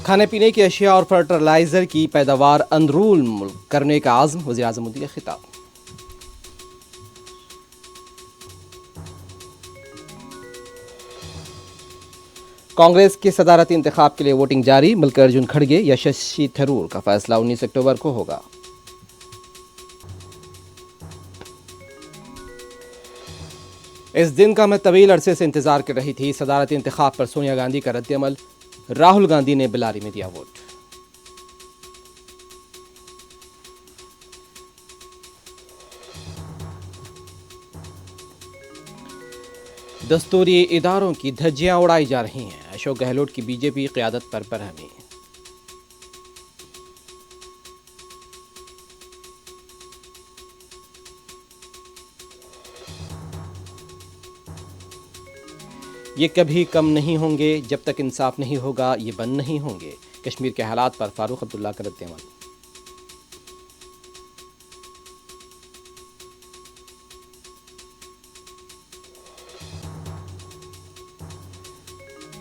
खाने पीने की अशिया और फर्टिलाइजर की पैदावार अंदरूल मुल्क करने का आज़म, वज़ीर-ए-आज़म मोदी का खिताब। कांग्रेस के सदारती इंतखाब के लिए वोटिंग जारी। मल्लिकार्जुन खड़गे या शशि थरूर का फैसला 19 अक्टूबर को होगा। इस दिन का मैं तवील अरसे से इंतजार कर रही थी। सदारती इंतखाब पर सोनिया गांधी का रद्दअमल। राहुल गांधी ने बिलारी में दिया वोट। दस्तूरी इदारों की धज्जियां उड़ाई जा रही हैं। अशोक गहलोत की बीजेपी क़यादत पर बरहमी। ये कभी कम नहीं होंगे जब तक इंसाफ नहीं होगा, ये बंद नहीं होंगे। कश्मीर के हालात पर फारूक अब्दुल्ला का रद्दअमल।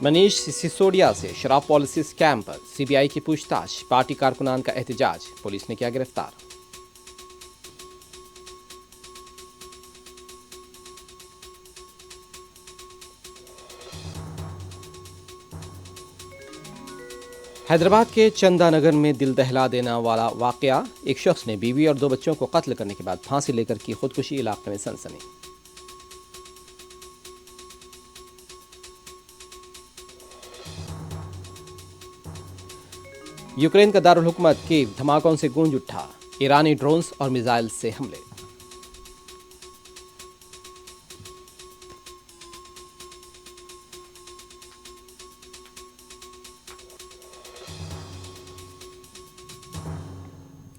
मनीष सिसोदिया से शराब पॉलिसी स्कैम पर सीबीआई की पूछताछ। पार्टी कारकुनान का एहतजाज, पुलिस ने किया गिरफ्तार। हैदराबाद के चंदानगर में दिल दहला देने वाला वाकया। एक शख्स ने बीवी और 2 बच्चों को कत्ल करने के बाद फांसी लेकर की खुदकुशी। इलाके में सनसनी। यूक्रेन का दारुल हुकूमत कीव धमाकों से गूंज उठा। ईरानी ड्रोन्स और मिसाइल से हमले।